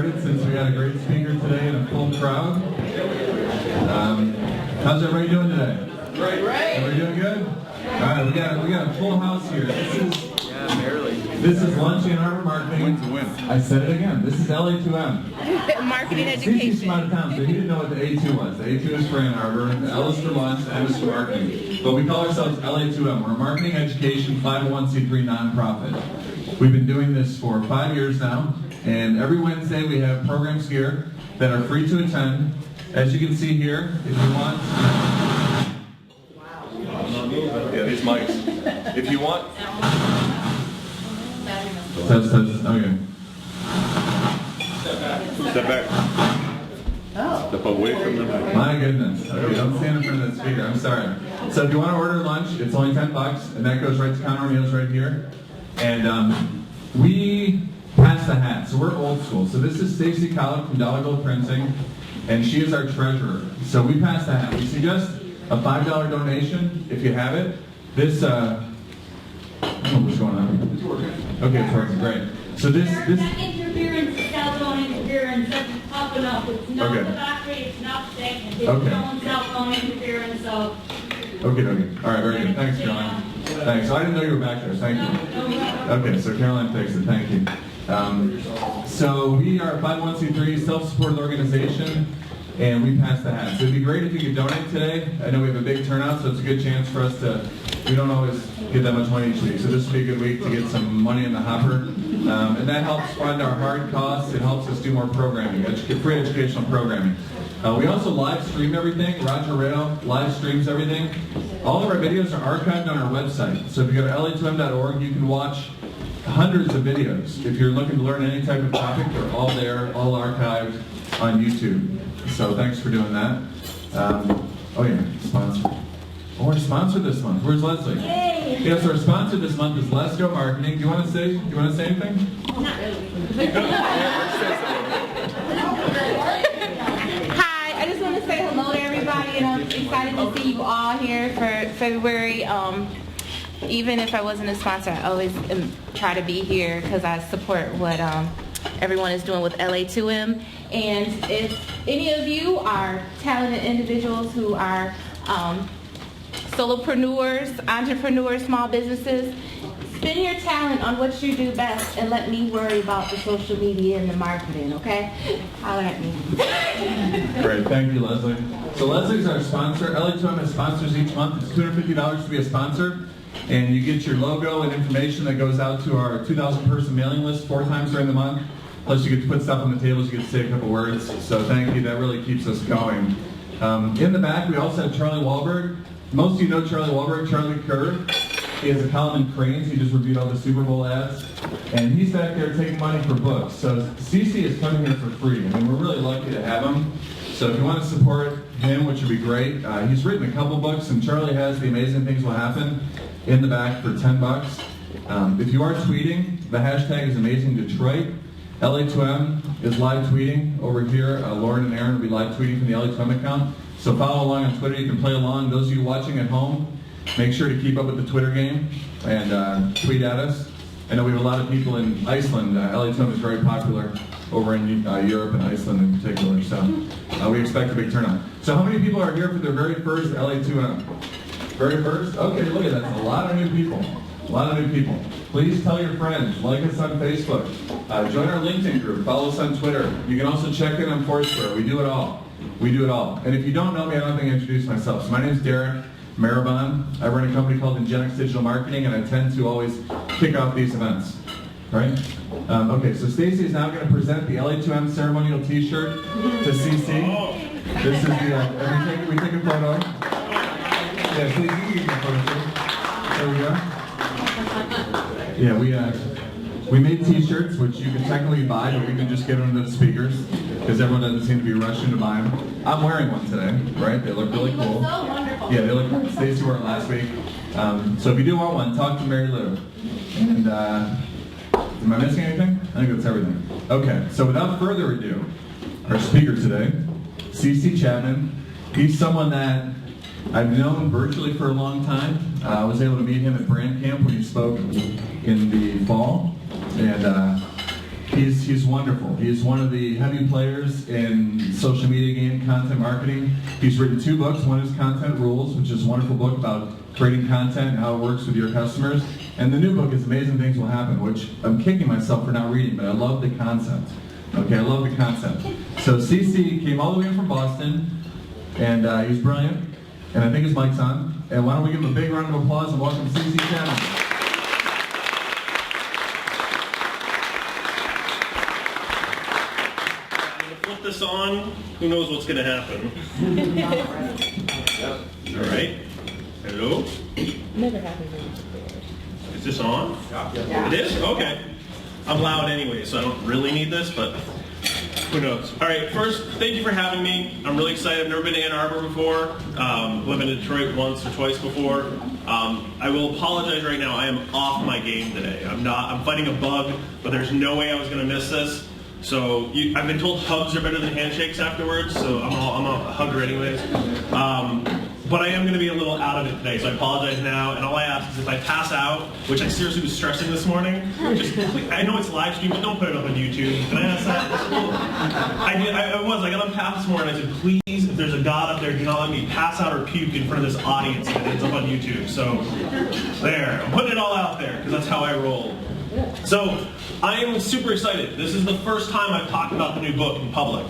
started since we had a great speaker today and a full crowd. How's everybody doing today? Great. Everybody doing good? All right, we got a full house here. This is lunch in Arbor Marketing. Win to win. I said it again. This is LA2M. Marketing CC's education. from out of town, so he didn't know what the A2 was. The A2 is for Ann Arbor, the L is for lunch, the M is for marketing. But we call ourselves LA2M. We're a marketing education 501c3 nonprofit. We've been doing this for 5 years now, and every Wednesday we have programs here that are free to attend. As you can see here, if you want... Yeah, these mics. If you want... Test. Okay. Step back. Step away from the mic. My goodness. Okay, don't stand in front of that speaker. I'm sorry. So if you want to order lunch, it's only $10, and that goes right to Conor O'Neill's right here. And we pass the hat, so we're old school. So this is Stacy Collett from Dollar Gold Printing, and she is our treasurer. So we pass the hat. We suggest a $5 donation if you have it. This, I don't know what's going on. It's working. Okay, it's working. Great. So this. Not interference, cell phone interference, that's popping up. It's not Okay. the battery, it's not sick, it's Okay. cell phone interference, so. Okay. All right, very good. Thanks, Caroline. Thanks. So I didn't know you were back there. Thank you. Okay, so Caroline fixed it. Thank you. So we are a 501c3 self-supported organization, and we pass the hat. So it'd be great if you could donate today. I know we have a big turnout, so it's a good chance for us to. We don't always get that much money each week, so this would be a good week to get some money in the hopper. And that helps fund our hard costs. It helps us do more programming, free educational programming. We also live stream everything. Roger Rayle live streams everything. All of our videos are archived on our website. So if you go to LA2M.org, you can watch hundreds of videos. If you're looking to learn any type of topic, they're all there, all archived on YouTube. So thanks for doing that. Oh yeah, sponsor. Oh, we're sponsored this month. Where's Leslie? Yay! Yes, our sponsor this month is Let's Go Marketing. Do you want to say anything? Not really. Hi, I just want to say hello to everybody, and I'm excited to see you all here for February. Even if I wasn't a sponsor, I always try to be here because I support what everyone is doing with LA2M. And if any of you are talented individuals who are solopreneurs, entrepreneurs, small businesses, spend your talent on what you do best and let me worry about the social media and the marketing, okay? Holler at me. Great, thank you, Leslie. So Leslie's our sponsor. LA2M has sponsors each month. It's $250 to be a sponsor. And you get your logo and information that goes out to our 2,000-person mailing list 4 times during the month. Plus you get to put stuff on the tables, you get to say a couple words. So thank you, that really keeps us going. In the back, we also have Charlie Wahlberg. Most of you know Charlie Wahlberg, Charlie Kerr. He has a column in Cranes. He just reviewed all the Super Bowl ads. And he's back there taking money for books. So CC is coming here for free. I mean, we're really lucky to have him. So if you want to support him, which would be great, he's written a couple books, and Charlie has The Amazing Things Will Happen in the back for $10. If you are tweeting, the hashtag is AmazingDetroit. LA2M is live tweeting over here. Lauren and Aaron will be live tweeting from the LA2M account. So follow along on Twitter. You can play along. Those of you watching at home, make sure to keep up with the Twitter game and tweet at us. I know we have a lot of people in Iceland. LA2M is very popular over in Europe and Iceland in particular. So we expect a big turnout. So how many people are here for their very first LA2M? Very first? Okay, look at that. That's a lot of new people. A lot of new people. Please tell your friends. Like us on Facebook. Join our LinkedIn group. Follow us on Twitter. You can also check in on Foursquare. We do it all. We do it all. And if you don't know me, I don't think I introduced myself. So my name is Derek Maribon. I run a company called Ingenix Digital Marketing, and I tend to always kick off these events. Right? Okay, so Stacy is now going to present the LA2M ceremonial T-shirt to CC. This is the, we take a photo. Yeah, please, you can get a photo too. There we go. Yeah, we made T-shirts, which you can technically buy, but we can just get them to the speakers, because everyone doesn't seem to be rushing to buy them. I'm wearing one today, right? They look really cool. Look so wonderful. Yeah, they look great. Stacy wore it last week. So if you do want one, talk to Mary Lou. And am I missing anything? I think that's everything. Okay, so without further ado, our speaker today, CC Chapman. He's someone that I've known virtually for a long time. I was able to meet him at Brand Camp when he spoke in the fall. And He's wonderful. He's one of the heavy players in social media game content marketing. He's written 2 books. One is Content Rules, which is a wonderful book about creating content and how it works with your customers. And the new book is Amazing Things Will Happen, which I'm kicking myself for not reading, but I love the concept. Okay, I love the concept. So CC came all the way in from Boston, and he's brilliant. And I think his mic's on. And why don't we give him a big round of applause and welcome CC Chapman. This on, who knows what's going to happen. All right. Hello? Is this on? Yeah. It is? Okay. I'm loud anyway, so I don't really need this, but who knows. All right, first, thank you for having me. I'm really excited. I've never been to Ann Arbor before. Lived in Detroit once or twice before. I will apologize right now. I am off my game today. I'm fighting a bug, but there's no way I was going to miss this. So I've been told hugs are better than handshakes afterwards, so I'm a hugger anyways. But I am going to be a little out of it today, so I apologize now. And all I ask is if I pass out, which I seriously was stressing this morning, I know it's live stream, but don't put it up on YouTube. Can I ask that? I got on path this morning. I said, please, if there's a God up there, do not let me pass out or puke in front of this audience. And it's up on YouTube. So there, I'm putting it all out there because that's how I roll. So I am super excited. This is the first time I've talked about the new book in public.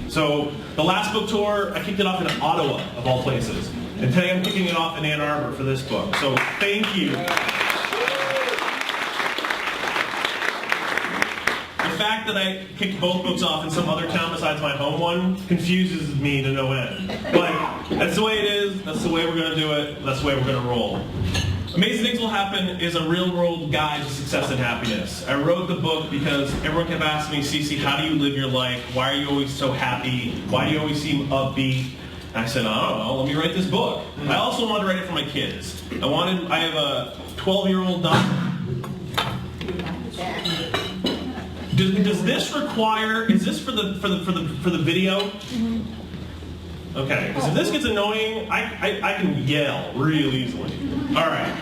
So the last book tour, I kicked it off in Ottawa, of all places. And today I'm kicking it off in Ann Arbor for this book. So thank you. The fact that I kicked both books off in some other town besides my home one confuses me to no end. But that's the way it is. That's the way we're going to do it. That's the way we're going to roll. Amazing Things Will Happen is a real-world guide to success and happiness. I wrote the book because everyone kept asking me, CC, how do you live your life? Why are you always so happy? Why do you always seem upbeat? And I said, I don't know, let me write this book. I also wanted to write it for my kids. I have a 12-year-old daughter. Does this require, is this for the video? Okay, because if this gets annoying, I can yell real easily. All right,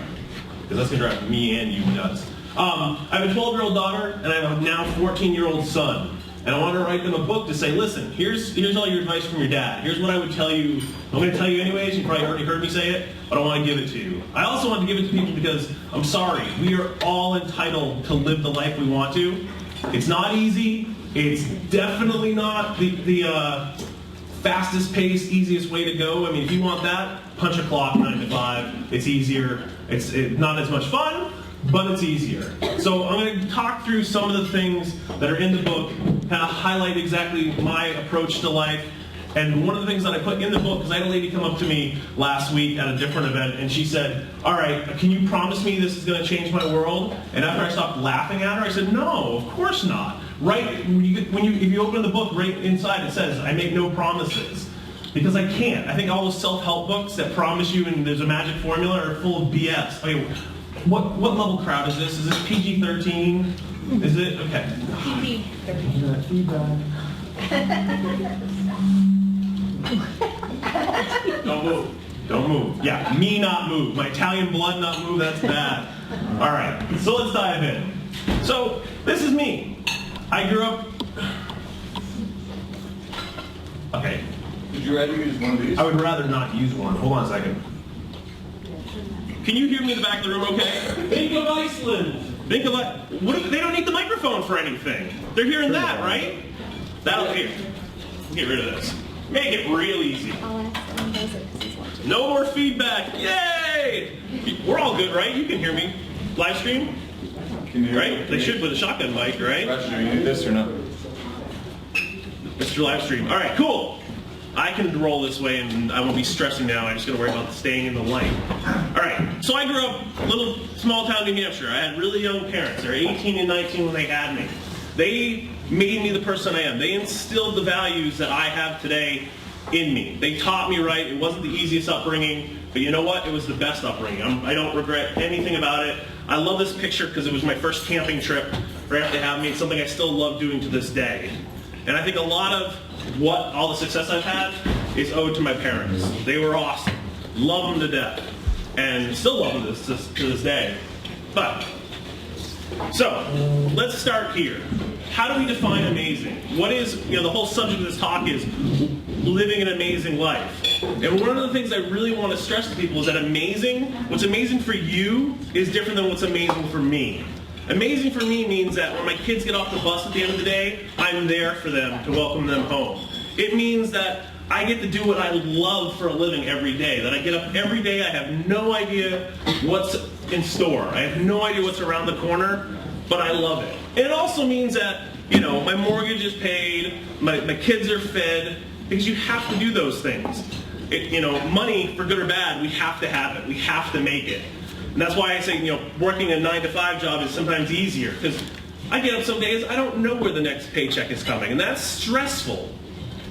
because that's going to drive me and you nuts. I have a 12-year-old daughter, and I have a now 14-year-old son. And I want to write them a book to say, listen, here's all your advice from your dad. Here's what I would tell you. I'm going to tell you anyways. You probably already heard me say it, but I want to give it to you. I also want to give it to people because, I'm sorry, we are all entitled to live the life we want to. It's not easy. It's definitely not the fastest pace, easiest way to go. I mean, if you want that, punch a clock 9 to 5. It's easier. It's not as much fun, but it's easier. So I'm going to talk through some of the things that are in the book, kind of highlight exactly my approach to life. And one of the things that I put in the book, because I had a lady come up to me last week at a different event, and she said, all right, can you promise me this is going to change my world? And after I stopped laughing at her, I said, no, of course not. Right, if you open the book, right inside it says, I make no promises. Because I can't. I think all those self-help books that promise you and there's a magic formula are full of BS. I mean, what level crowd is this? Is this PG-13? Is it? Okay. PG-13. Don't move. Don't move. Yeah, me not move. My Italian blood not move, that's bad. All right, so let's dive in. So, this is me. I grew up... Okay. Would you rather use one of these? I would rather not use one. Hold on a second. Can you hear me in the back of the room okay? Think of Iceland. Think of they don't need the microphone for anything. They're hearing that, right? That'll here. Get rid of this. Make it real easy. No more feedback. Yay! We're all good, right? You can hear me. Live stream? Right? They should with a shotgun mic, right? Roger, you need this or not? Mr. Live stream. All right, cool. I can roll this way and I won't be stressing now. I'm just going to worry about staying in the light. All right, so I grew up in a little small town New Hampshire. I had really young parents. They were 18 and 19 when they had me. They made me the person I am. They instilled the values that I have today in me. They taught me right. It wasn't the easiest upbringing, but you know what? It was the best upbringing. I don't regret anything about it. I love this picture because it was my first camping trip right after they had me. It's something I still love doing to this day. And I think a lot of all the success I've had is owed to my parents. They were awesome. Love them to death. And still love them to this day. But, so, let's start here. how do we define amazing? What is, the whole subject of this talk is living an amazing life. And one of the things I really want to stress to people is that what's amazing for you is different than what's amazing for me. Amazing for me means that when my kids get off the bus at the end of the day, I'm there for them to welcome them home. It means that I get to do what I love for a living every day, that I get up every day, I have no idea what's in store. I have no idea what's around the corner, but I love it. And it also means that, my mortgage is paid, my kids are fed, because you have to do those things. Money, for good or bad, we have to have it. We have to make it. And that's why I say, working a 9-to-5 job is sometimes easier, because I get up some days, I don't know where the next paycheck is coming, and that's stressful.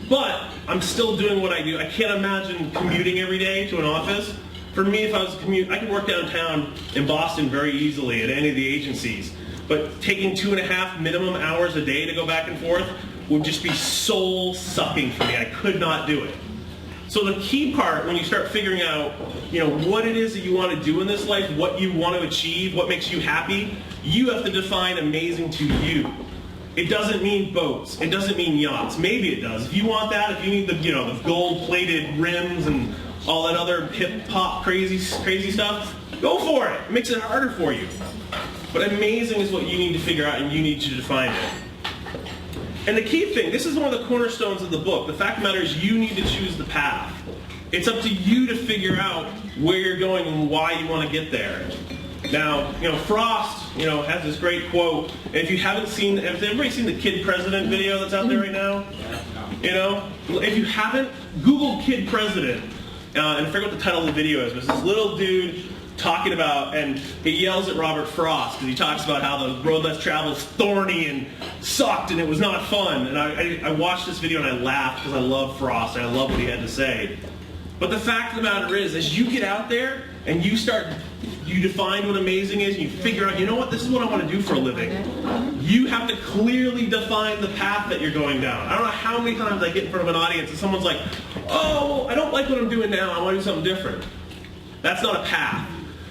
But I'm still doing what I do. I can't imagine commuting every day to an office. For me, if I was I could work downtown in Boston very easily at any of the agencies. But taking 2.5 minimum hours a day to go back and forth would just be soul-sucking for me. I could not do it. So the key part, when you start figuring out, what it is that you want to do in this life, what you want to achieve, what makes you happy, you have to define amazing to you. It doesn't mean boats. It doesn't mean yachts. Maybe it does. If you want that, if you need the gold-plated rims and all that other hip-hop crazy stuff, go for it. It makes it harder for you. But amazing is what you need to figure out, and you need to define it. And the key thing, this is one of the cornerstones of the book. The fact of the matter is you need to choose the path. It's up to you to figure out where you're going and why you want to get there. Now, Frost, has this great quote. If you haven't seen, has everybody seen the Kid President video that's out there right now? If you haven't, Google Kid President. And I forget what the title of the video is, but it's this little dude talking about, and he yells at Robert Frost because he talks about how the road less traveled is thorny and sucked and it was not fun. And I watched this video and I laughed because I love Frost and I love what he had to say. But the fact of the matter is, as you get out there and you define what amazing is, and you figure out, what, this is what I want to do for a living. You have to clearly define the path that you're going down. I don't know how many times I get in front of an audience and someone's like, oh, I don't like what I'm doing now, I want to do something different. That's not a path.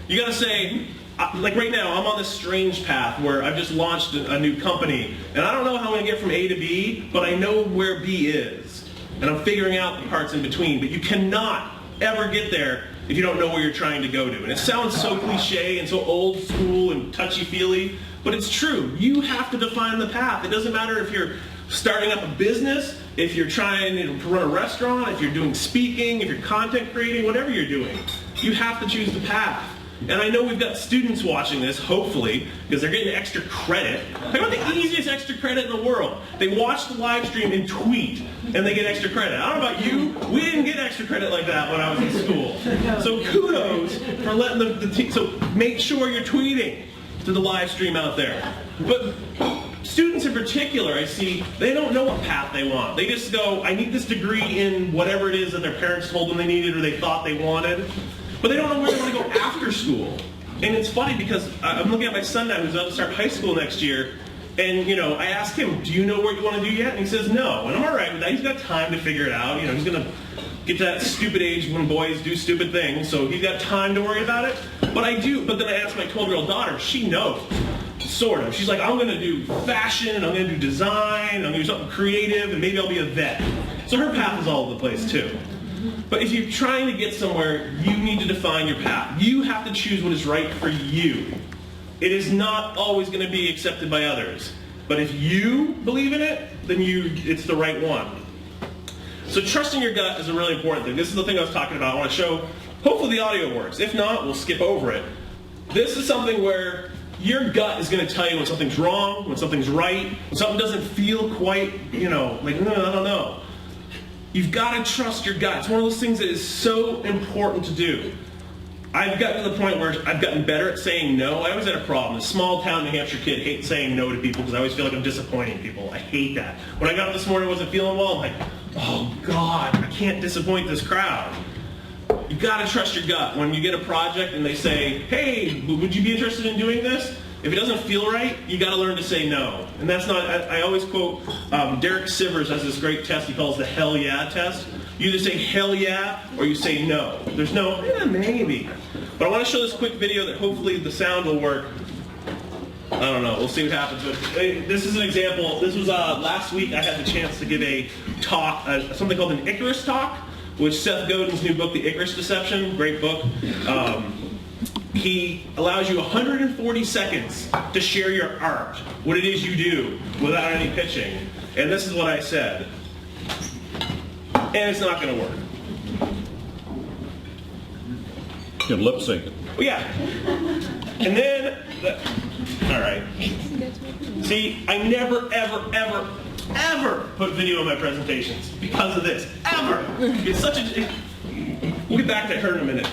You got to say, like right now, I'm on this strange path where I've just launched a new company, and I don't know how I'm going to get from A to B, but I know where B is. And I'm figuring out the parts in between. But you cannot ever get there if you don't know where you're trying to go to. And it sounds so cliche and so old school and touchy-feely, but it's true. You have to define the path. It doesn't matter if you're starting up a business, if you're trying to run a restaurant, if you're doing speaking, if you're content creating, whatever you're doing. You have to choose the path. And I know we've got students watching this, hopefully, because they're getting extra credit. Talk about the easiest extra credit in the world. They watch the live stream and tweet, and they get extra credit. I don't know about you, we didn't get extra credit like that when I was in school. So kudos for letting so make sure you're tweeting to the live stream out there. But students in particular, I see, they don't know what path they want. They just go, I need this degree in whatever it is that their parents told them they needed or they thought they wanted. But they don't know where they want to go after school. And it's funny because I'm looking at my son now who's about to start high school next year. And, I asked him, do you know what you want to do yet? And he says, no. And I'm all right with that. He's got time to figure it out. He's going to get to that stupid age when boys do stupid things. So he's got time to worry about it. But I do. But then I asked my 12-year-old daughter. She knows. Sort of. She's like, I'm going to do fashion, and I'm going to do design, and I'm going to do something creative, and maybe I'll be a vet. So her path is all over the place, too. But if you're trying to get somewhere, you need to define your path. You have to choose what is right for you. It is not always going to be accepted by others. But if you believe in it, then it's the right one. So trusting your gut is a really important thing. This is the thing I was talking about. I want to show, hopefully the audio works. If not, we'll skip over it. This is something where your gut is going to tell you when something's wrong, when something's right, when something doesn't feel quite, I don't know. You've got to trust your gut. It's one of those things that is so important to do. I've gotten to the point where I've gotten better at saying no. I always had a problem. A small town New Hampshire kid hates saying no to people because I always feel like I'm disappointing people. I hate that. When I got up this morning and wasn't feeling well, I'm like, oh God, I can't disappoint this crowd. You've got to trust your gut. When you get a project and they say, hey, would you be interested in doing this? If it doesn't feel right, you got to learn to say no. And that's not, I always quote, Derek Sivers has this great test he calls the hell yeah test. You either say hell yeah or you say no. There's no, maybe. But I want to show this quick video that hopefully the sound will work. I don't know. We'll see what happens. But this is an example. This was last week. I had the chance to give a talk, something called an Icarus talk, which Seth Godin's new book, The Icarus Deception, great book. He allows you 140 seconds to share your art, what it is you do, without any pitching. And this is what I said. And it's not going to work. You can lip sync it. Well, yeah. And then, all right. See, I never, ever, ever, ever put video in my presentations because of this. Ever. It's such a... We'll get back to her in a minute.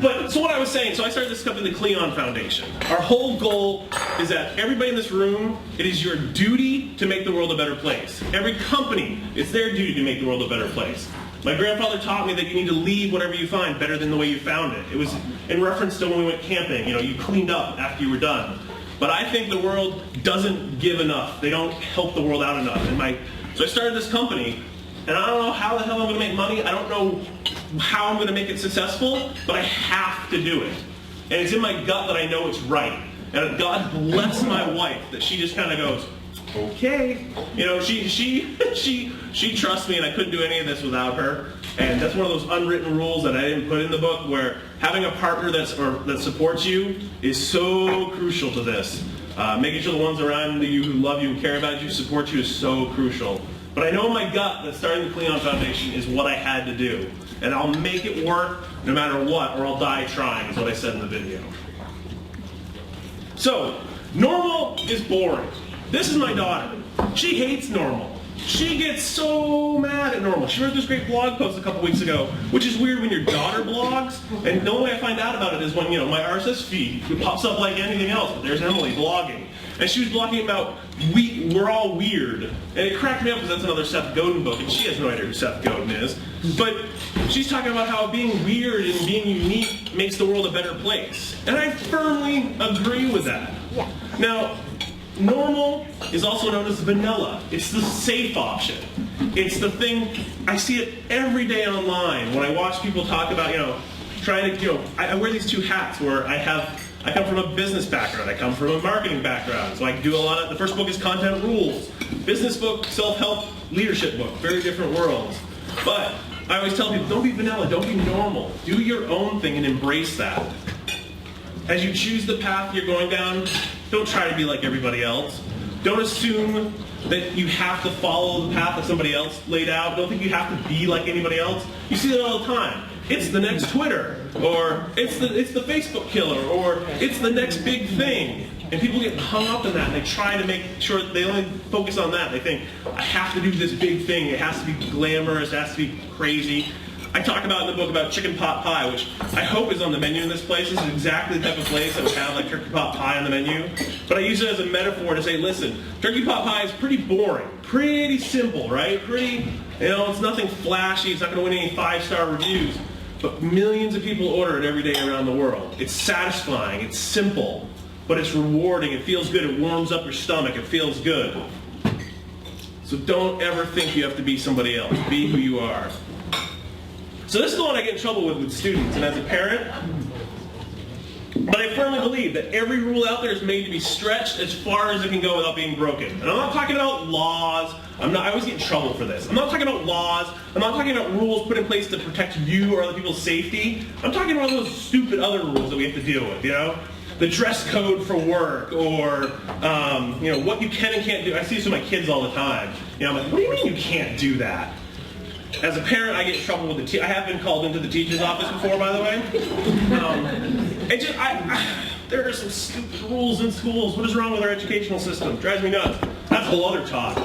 But, so what I was saying, so I started this company, the Cleon Foundation. Our whole goal is that everybody in this room, it is your duty to make the world a better place. Every company, it's their duty to make the world a better place. My grandfather taught me that you need to leave whatever you find better than the way you found it. It was in reference to when we went camping. You know, you cleaned up after you were done. But I think the world doesn't give enough. They don't help the world out enough. So I started this company, and I don't know how the hell I'm going to make money. I don't know how I'm going to make it successful, but I have to do it. And it's in my gut that I know it's right. And God bless my wife that she just kind of goes, okay. You know, she trusts me, and I couldn't do any of this without her. And that's one of those unwritten rules that I didn't put in the book, where having a partner that supports you is so crucial to this. Making sure the ones around you who love you and care about you, support you, is so crucial. But I know in my gut that starting the Cleon Foundation is what I had to do. And I'll make it work no matter what, or I'll die trying, is what I said in the video. So, normal is boring. This is my daughter. She hates normal. She gets so mad at normal. She wrote this great blog post a couple weeks ago, which is weird when your daughter blogs. And the only way I find out about it is when, you know, my RSS feed pops up like anything else. But there's Emily blogging. And she was blogging about we're all weird. And it cracked me up because that's another Seth Godin book, and she has no idea who Seth Godin is. But she's talking about how being weird and being unique makes the world a better place. And I firmly agree with that. Yeah. Now, normal is also known as vanilla. It's the safe option. It's the thing, I see it every day online when I watch people talk about, you know, trying to, you know, I wear these two hats where I come from a business background, I come from a marketing background, so I can do a lot of, the first book is Content Rules. Business book, self-help, leadership book, very different worlds. But I always tell people, don't be vanilla, don't be normal. Do your own thing and embrace that. As you choose the path you're going down, don't try to be like everybody else. Don't assume that you have to follow the path that somebody else laid out. Don't think you have to be like anybody else. You see that all the time. It's the next Twitter, or it's the Facebook killer, or it's the next big thing. And people get hung up in that, and they try to make sure they only focus on that. They think, I have to do this big thing. It has to be glamorous. It has to be crazy. I talk about in the book about chicken pot pie, which I hope is on the menu in this place. This is exactly the type of place that would have like turkey pot pie on the menu. But I use it as a metaphor to say, listen, turkey pot pie is pretty boring, pretty simple, right? Pretty, you know, it's nothing flashy. It's not going to win any 5-star reviews. But millions of people order it every day around the world. It's satisfying. It's simple. But it's rewarding. It feels good. It warms up your stomach. It feels good. So don't ever think you have to be somebody else. Be who you are. So this is the one I get in trouble with students, and as a parent, but I firmly believe that every rule out there is made to be stretched as far as it can go without being broken. And I'm not talking about laws. I always get in trouble for this. I'm not talking about laws. I'm not talking about rules put in place to protect you or other people's safety. I'm talking about those stupid other rules that we have to deal with, you know? The dress code for work, or you know, what you can and can't do. I see this with my kids all the time. You know, I'm like, what do you mean you can't do that? As a parent, I get in trouble with I have been called into the teacher's office before, by the way. There are some stupid rules in schools. What is wrong with our educational system? Drives me nuts. That's a whole other talk.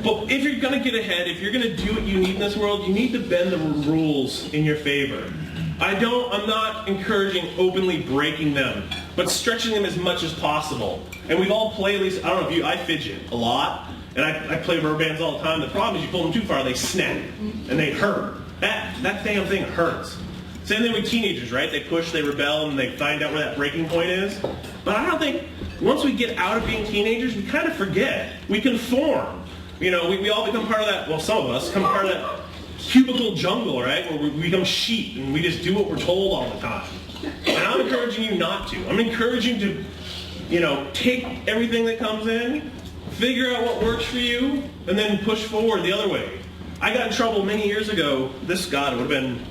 But if you're going to get ahead, if you're going to do what you need in this world, you need to bend the rules in your favor. I'm not encouraging openly breaking them, but stretching them as much as possible. And we've all played, at least, I don't know if I fidget a lot. And I play rubber bands all the time. The problem is you pull them too far, they snap. And they hurt. That damn thing hurts. Same thing with teenagers, right? They push, they rebel, and they find out where that breaking point is. But I don't think, once we get out of being teenagers, we kind of forget. We conform. You know, we all become part of that, well, some of us become part of that cubicle jungle, right? Where we become sheep, and we just do what we're told all the time. And I'm encouraging you not to. I'm encouraging you to take everything that comes in, figure out what works for you, and then push forward the other way. I got in trouble many years ago. It would have been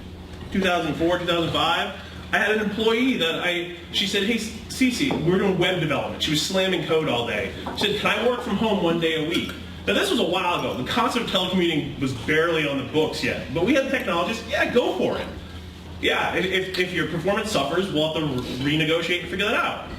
2004, 2005. I had an employee that she said, hey, Cece, we were doing web development. She was slamming code all day. She said, can I work from home 1 day a week? Now, this was a while ago. The concept of telecommuting was barely on the books yet. But we had the technologists. Yeah, go for it. Yeah, if your performance suffers, we'll have to renegotiate and figure that out.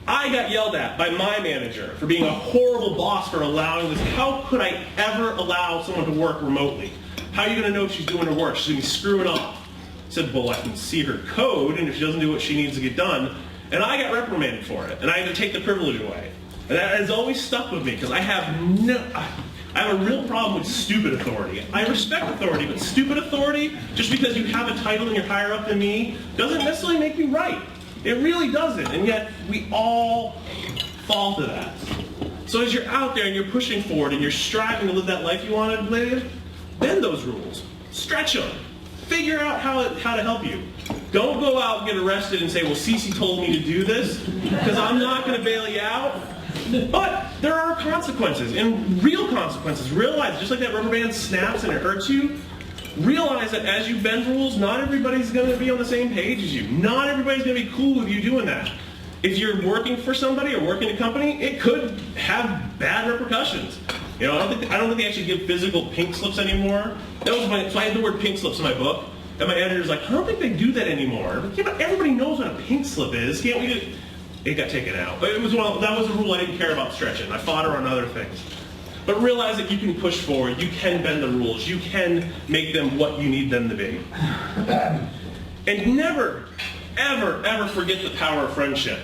I got yelled at by my manager for being a horrible boss for allowing this. How could I ever allow someone to work remotely? How are you going to know if she's doing her work? She's going to be screwing off. I said, well, I can see her code, and if she doesn't do what she needs to get done. And I got reprimanded for it, and I had to take the privilege away. And that has always stuck with me, because I have a real problem with stupid authority. I respect authority, but stupid authority, just because you have a title and you're higher up than me, doesn't necessarily make you right. It really doesn't, and yet we all fall to that. So as you're out there and you're pushing forward and you're striving to live that life you want to live, bend those rules. Stretch them. Figure out how to help you. Don't go out and get arrested and say, well, Cece told me to do this, because I'm not going to bail you out. But there are consequences, and real consequences. Realize, just like that rubber band snaps and it hurts you, realize that as you bend rules, not everybody's going to be on the same page as you. Not everybody's going to be cool with you doing that. If you're working for somebody or working in a company, it could have bad repercussions. I don't think they actually give physical pink slips anymore. So I had the word pink slips in my book, and my editor's like, I don't think they do that anymore. Like, yeah, but everybody knows what a pink slip is. Can't we just... It got taken out. That was a rule I didn't care about stretching. I fought her on other things. But realize that you can push forward. You can bend the rules. You can make them what you need them to be. And never, ever, ever forget the power of friendship.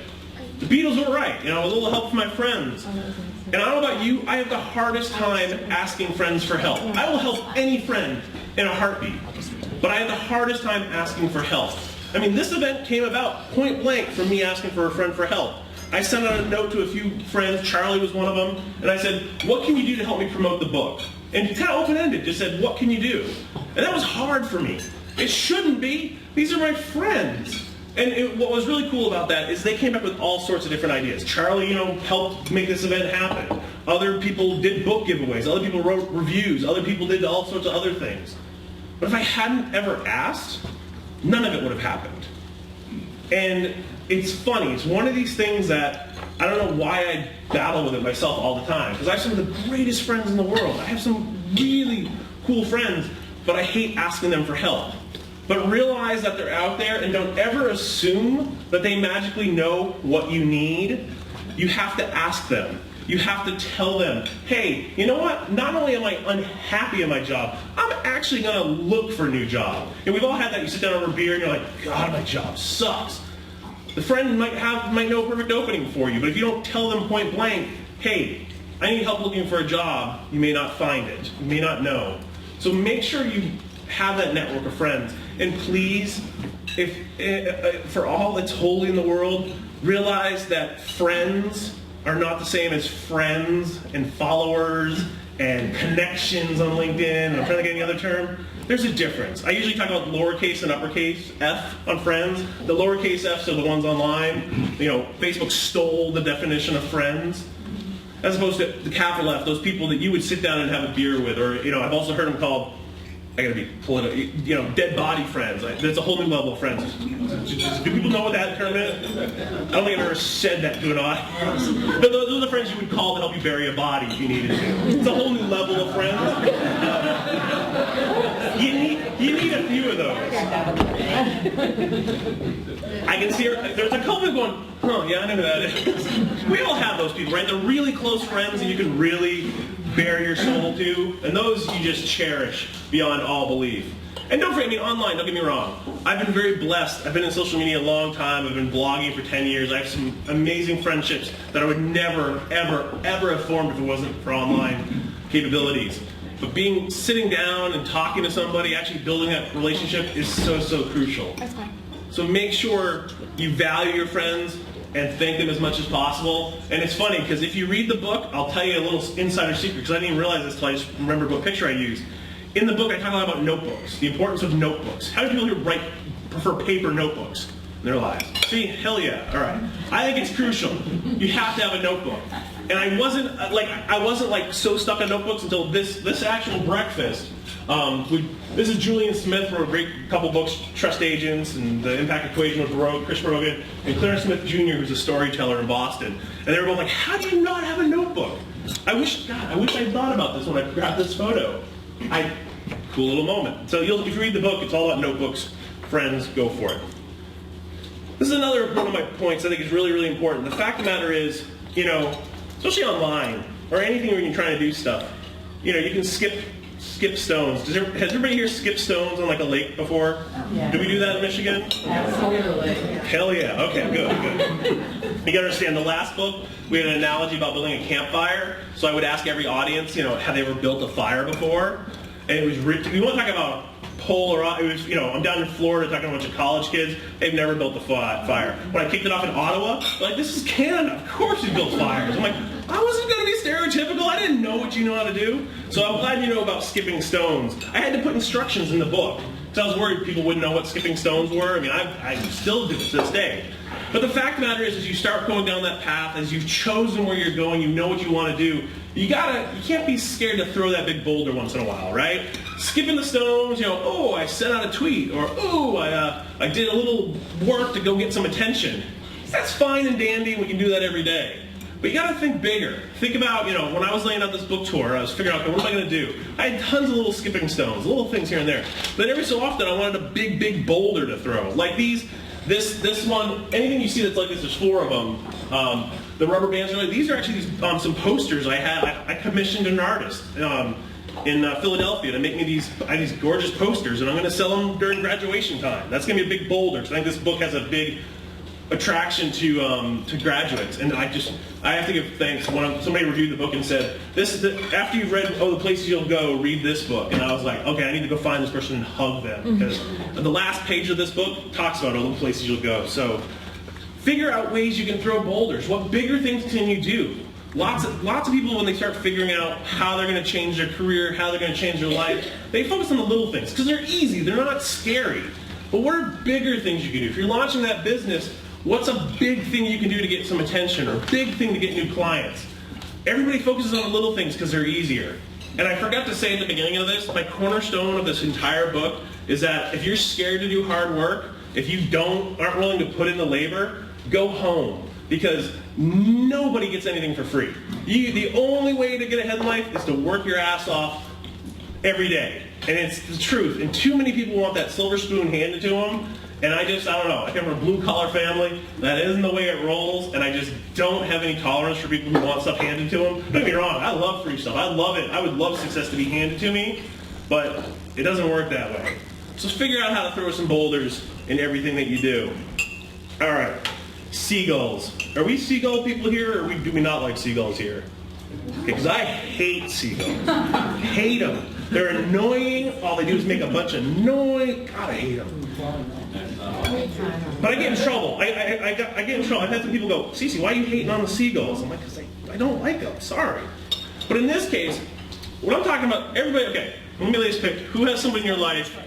The Beatles were right. With a little help from my friends. And I don't know about you, I have the hardest time asking friends for help. I will help any friend in a heartbeat. But I have the hardest time asking for help. This event came about point blank from me asking for a friend for help. I sent out a note to a few friends, Charlie was one of them, and I said, what can you do to help me promote the book? And he kind of open-ended, just said, what can you do? And that was hard for me. It shouldn't be. These are my friends. And what was really cool about that is they came up with all sorts of different ideas. Charlie, helped make this event happen. Other people did book giveaways. Other people wrote reviews. Other people did all sorts of other things. But if I hadn't ever asked, none of it would have happened. And it's funny. It's one of these things that I don't know why I battle with it myself all the time. Because I have some of the greatest friends in the world. I have some really cool friends, but I hate asking them for help. But realize that they're out there, and don't ever assume that they magically know what you need. You have to ask them. You have to tell them, hey, you know what? Not only am I unhappy in my job, I'm actually going to look for a new job. And we've all had that. You sit down over a beer and you're like, God, my job sucks. The friend might know a perfect opening for you, but if you don't tell them point blank, hey, I need help looking for a job, you may not find it. You may not know. So make sure you have that network of friends. And please, for all that's holy in the world, realize that friends are not the same as friends and followers and connections on LinkedIn. I'm trying to get any other term. There's a difference. I usually talk about lowercase and uppercase F on friends. The lowercase F's are the ones online. Facebook stole the definition of friends. As opposed to the capital F, those people that you would sit down and have a beer with. Or, I've also heard them called, I gotta be political, dead body friends. That's a whole new level of friends. Do people know what that term is? I don't think I've ever said that to an audience. But those are the friends you would call to help you bury a body if you needed to. It's a whole new level of friends. You need a few of those. I can see there's a couple of going, yeah, I know who that is. We all have those people, right? They're really close friends and you can really bare your soul to, and those you just cherish beyond all belief. And don't forget, online, don't get me wrong. I've been very blessed. I've been in social media a long time. I've been blogging for 10 years. I have some amazing friendships that I would never, ever, ever have formed if it wasn't for online capabilities. But sitting down and talking to somebody, actually building that relationship is so, so crucial. That's fine. So make sure you value your friends and thank them as much as possible. And it's funny, because if you read the book, I'll tell you a little insider secret, because I didn't even realize this until I just remembered what picture I used. In the book, I talk a lot about notebooks, the importance of notebooks. How do people who prefer paper notebooks? their lives. See, hell yeah, all right. I think it's crucial. You have to have a notebook. And I wasn't like so stuck on notebooks until this actual breakfast. This is Julian Smith, wrote a great couple books, Trust Agents and The Impact Equation with Chris Brogan, and Clarence Smith Jr., who's a storyteller in Boston. And they were both like, how do you not have a notebook? I wish I'd thought about this when I grabbed this photo. Cool little moment. So if you read the book, it's all about notebooks. Friends, go for it. This is another one of my points I think is really, really important. The fact of the matter is, especially online or anything when you're trying to do stuff, you can skip stones. Has everybody here skipped stones on like a lake before? Yeah. Do we do that in Michigan? Absolutely. Hell yeah. Okay, good. You gotta understand, the last book, we had an analogy about building a campfire. So I would ask every audience, have they ever built a fire before? And it was, we want to talk about it was, I'm down in Florida talking to a bunch of college kids. They've never built a fire. When I kicked it off in Ottawa, they're like, this is Canada. Of course we build fires. I'm like, I wasn't going to be stereotypical. I didn't know what you know how to do. So I'm glad you know about skipping stones. I had to put instructions in the book because I was worried people wouldn't know what skipping stones were. I mean, I still do it to this day. But the fact of the matter is, as you start going down that path, as you've chosen where you're going, you know what you want to do, you can't be scared to throw that big boulder once in a while, right? Skipping the stones, I sent out a tweet, or I did a little work to go get some attention. That's fine and dandy, we can do that every day. But you gotta think bigger. Think about, when I was laying out this book tour, I was figuring out, okay, what am I gonna do? I had tons of little skipping stones, little things here and there. But every so often I wanted a big, big boulder to throw. Like this one, anything you see that's like this, there's 4 of them. The rubber bands these are actually some posters I had. I commissioned an artist in Philadelphia to make me these gorgeous posters, and I'm going to sell them during graduation time. That's going to be a big boulder, because I think this book has a big attraction to graduates. And I have to give thanks. Somebody reviewed the book and said, after you've read The Places You'll Go, read this book. And I was like, okay, I need to go find this person and hug them, because the last page of this book talks about all the places you'll go. So figure out ways you can throw boulders. What bigger things can you do? Lots of people, when they start figuring out how they're going to change their career, how they're going to change their life, they focus on the little things because they're easy, they're not scary. But what are bigger things you can do? If you're launching that business, what's a big thing you can do to get some attention, or a big thing to get new clients? Everybody focuses on the little things because they're easier. And I forgot to say at the beginning of this, my cornerstone of this entire book is that if you're scared to do hard work, if you aren't willing to put in the labor, go home. Because nobody gets anything for free. The only way to get ahead in life is to work your ass off every day. And it's the truth. And too many people want that silver spoon handed to them. And I don't know. I come from a blue-collar family. That isn't the way it rolls. And I just don't have any tolerance for people who want stuff handed to them. Don't get me wrong. I love free stuff. I love it. I would love success to be handed to me. But it doesn't work that way. So figure out how to throw some boulders in everything that you do. All right. Seagulls. Are we seagull people here, or do we not like seagulls here? Because I hate seagulls. Hate them. They're annoying. All they do is make a bunch of noise. God, I hate them. But I get in trouble. I get in trouble. I've had some people go, Cece, why are you hating on the seagulls? I'm like, because I don't like them. Sorry. But in this case, what I'm talking about, everybody, okay, let me lay this pick. Who has somebody in your life?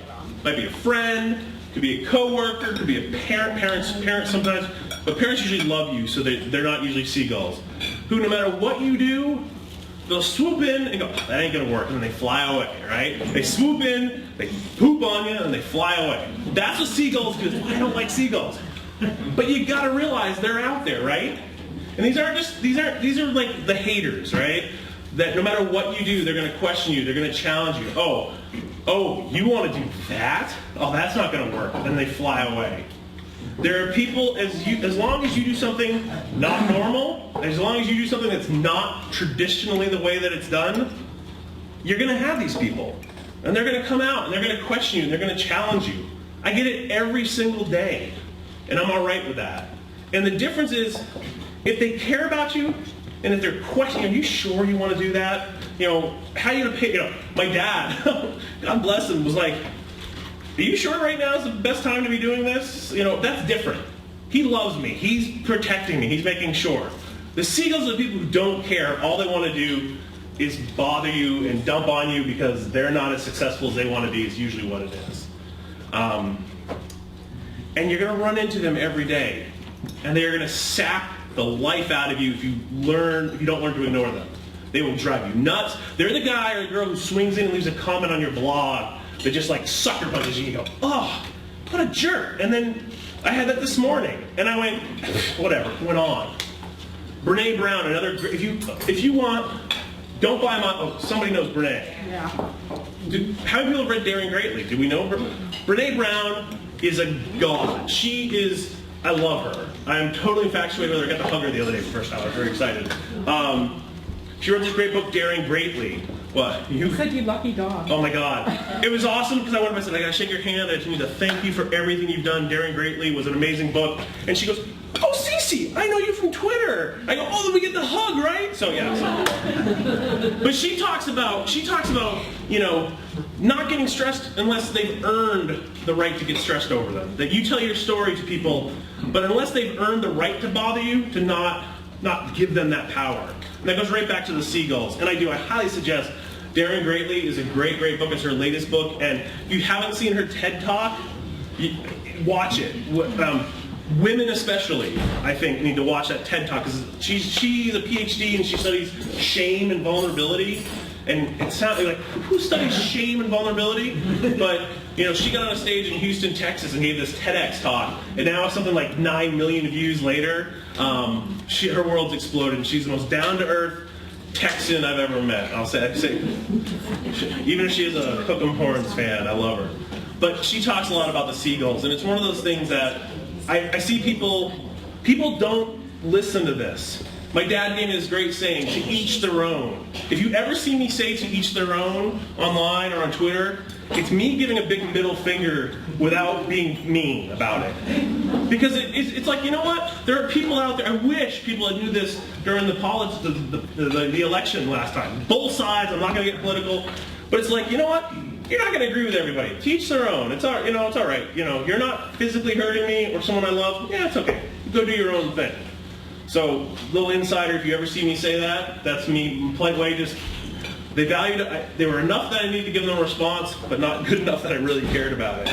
Might be a friend, could be a coworker, could be a parents sometimes. But parents usually love you, so they're not usually seagulls. Who, no matter what you do, they'll swoop in and go, that ain't going to work, and then they fly away, right? They swoop in, they poop on you, and they fly away. That's what seagulls do. I don't like seagulls. But you got to realize they're out there, right? And these are like the haters, right? That no matter what you do, they're going to question you, they're going to challenge you. Oh, you want to do that? Oh, that's not going to work. And then they fly away. There are people, as long as you do something not normal, as long as you do something that's not traditionally the way that it's done, you're going to have these people. And they're going to come out, and they're going to question you, and they're going to challenge you. I get it every single day, and I'm all right with that. And the difference is, if they care about you, and if they're questioning, are you sure you want to do that? How are you going to pay? My dad, God bless him, was like, are you sure right now is the best time to be doing this? That's different. He loves me. He's protecting me. He's making sure. The seagulls are the people who don't care. All they want to do is bother you and dump on you because they're not as successful as they want to be is usually what it is. and you're going to run into them every day, and they're going to sap the life out of you if you don't learn to ignore them. They will drive you nuts. They're the guy or the girl who swings in and leaves a comment on your blog that just like sucker punches you. You go, oh, what a jerk. And then I had that this morning, and I went, whatever, went on. Brene Brown, another, if you want, don't buy my, oh, somebody knows Brene. Yeah. How many people have read Daring Greatly? Do we know Brene Brown is a god. She is, I love her. I am totally infatuated with her. I got to hug her the other day for the first time. I was very excited. She wrote this great book, Daring Greatly. What? You said you lucky dog. Oh my God. It was awesome because I went up and said, I gotta shake your hand. I just need to thank you for everything you've done. Daring Greatly was an amazing book. And she goes, oh, Cece, I know you from Twitter. I go, oh, then we get the hug, right? So yeah. But she talks about, you know, not getting stressed unless they've earned the right to get stressed over them. That you tell your story to people, but unless they've earned the right to bother you, to not give them that power. And that goes right back to the seagulls. And I highly suggest Daring Greatly is a great, great book. It's her latest book. And if you haven't seen her TED Talk, watch it. Women especially, I think, need to watch that TED Talk because she's a PhD and she studies shame and vulnerability. And it sounds like, who studies shame and vulnerability? But, you know, she got on a stage in Houston, Texas and gave this TEDx talk. And now something like 9 million views later, her world's exploded. And she's the most down-to-earth Texan I've ever met. I'll say, even if she is a Hook 'em Horns fan, I love her. But she talks a lot about the seagulls. And it's one of those things that I see people don't listen to this. My dad gave me this great saying, to each their own. If you ever see me say to each their own online or on Twitter, it's me giving a big middle finger without being mean about it. Because it's like, you know what? There are people out there, I wish people had knew this during the election last time. Both sides, I'm not going to get political, but it's like, you know what? You're not going to agree with everybody. To each their own. It's all right. You know, you're not physically hurting me or someone I love. Yeah, it's okay. Go do your own thing. So, little insider, if you ever see me say that, that's me, polite way, just, they valued it, they were enough that I needed to give them a response, but not good enough that I really cared about it.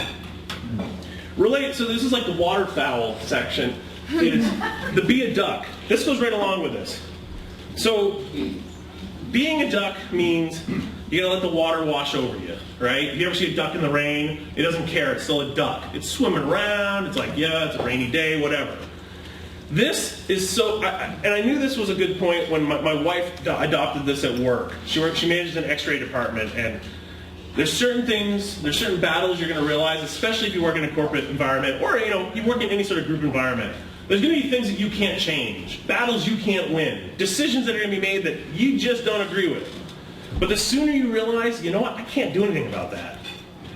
So this is like the waterfowl section. It's the be a duck. This goes right along with this. So, being a duck means you gotta let the water wash over you, right? If you ever see a duck in the rain, it doesn't care, it's still a duck. It's swimming around, it's like, yeah, it's a rainy day, whatever. This is so, and I knew this was a good point when my wife adopted this at work. She manages an x-ray department, and there's certain battles you're going to realize, especially if you work in a corporate environment, or you work in any sort of group environment. There's going to be things that you can't change, battles you can't win, decisions that are going to be made that you just don't agree with. But the sooner you realize, you know what, I can't do anything about that.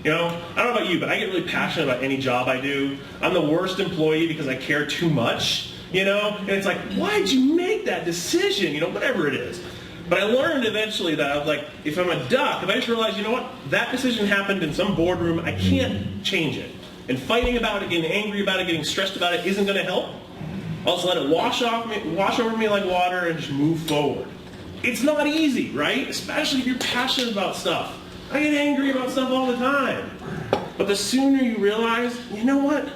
You know, I don't know about you, but I get really passionate about any job I do. I'm the worst employee because I care too much. You know, and it's like, why'd you make that decision? You know, whatever it is. But I learned eventually that I was like, if I'm a duck, if I just realize, you know what, that decision happened in some boardroom, I can't change it. And fighting about it, getting angry about it, getting stressed about it isn't going to help. I'll just let it wash over me like water and just move forward. It's not easy, right? Especially if you're passionate about stuff. I get angry about stuff all the time. But the sooner you realize, you know what?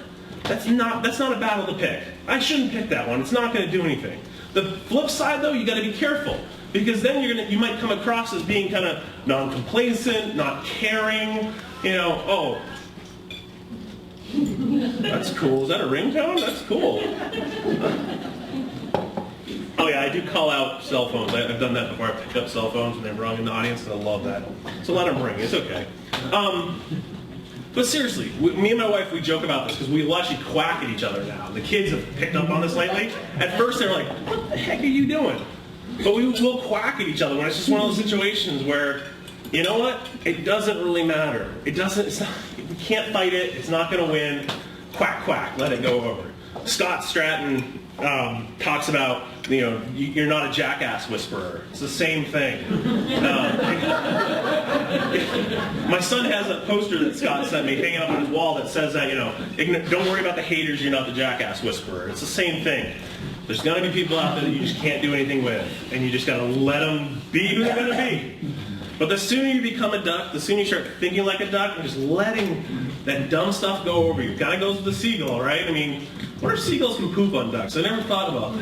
That's not a battle to pick. I shouldn't pick that one. It's not going to do anything. The flip side, though, you got to be careful because then you might come across as being kind of non-complacent, not caring. You know, oh, that's cool. Is that a ringtone? That's cool. Oh yeah, I do call out cell phones. I've done that before. I picked up cell phones when they're wrong in the audience, and I love that. So let them ring. It's okay. But seriously, me and my wife, we joke about this because we will actually quack at each other now. The kids have picked up on this lately. At first they were like, what the heck are you doing? But we will quack at each other when it's just one of those situations where, you know what? It doesn't really matter. We can't fight it. It's not going to win. Quack, quack. Let it go over. Scott Stratton talks about, you know, you're not a jackass whisperer. It's the same thing. My son has a poster that Scott sent me hanging up on his wall that says that, you know, don't worry about the haters, you're not the jackass whisperer. It's the same thing. There's going to be people out there that you just can't do anything with, and you just got to let them be who they're going to be. But the sooner you become a duck, the sooner you start thinking like a duck and just letting that dumb stuff go over you. Kind of goes with the seagull, right? I mean, what if seagulls can poop on ducks? I never thought about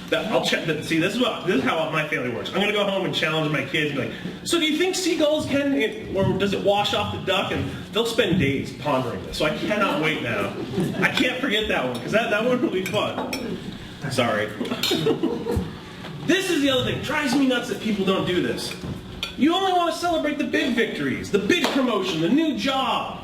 that. I'll check that. See, this is how my family works. I'm gonna go home and challenge my kids and be like, so do you think seagulls can, or does it wash off the duck? And they'll spend days pondering this. So I cannot wait now. I can't forget that one, because that one will be fun. Sorry. This is the other thing. It drives me nuts that people don't do this. You only want to celebrate the big victories, the big promotion, the new job.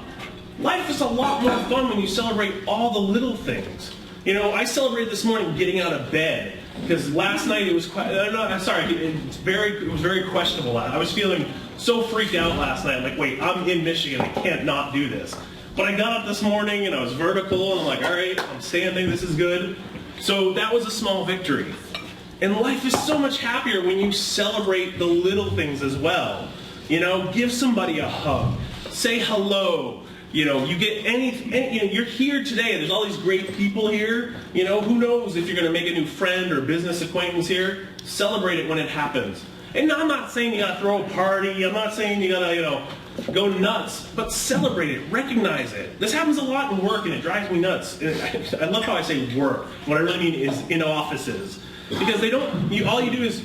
Life is a lot more fun when you celebrate all the little things. You know, I celebrated this morning getting out of bed, because last night it was it was very questionable. I was feeling so freaked out last night. I'm like, wait, I'm in Michigan. I can't not do this. But I got up this morning and I was vertical and I'm like, all right, I'm standing. This is good. So that was a small victory. And life is so much happier when you celebrate the little things as well. You know, give somebody a hug. Say hello. You know, you get you're here today. There's all these great people here. You know, who knows if you're going to make a new friend or business acquaintance here. Celebrate it when it happens. And I'm not saying you got to throw a party. I'm not saying you got to, go nuts. But celebrate it. Recognize it. This happens a lot in work, and it drives me nuts. I love how I say work. What I really mean is in offices. Because all you do is,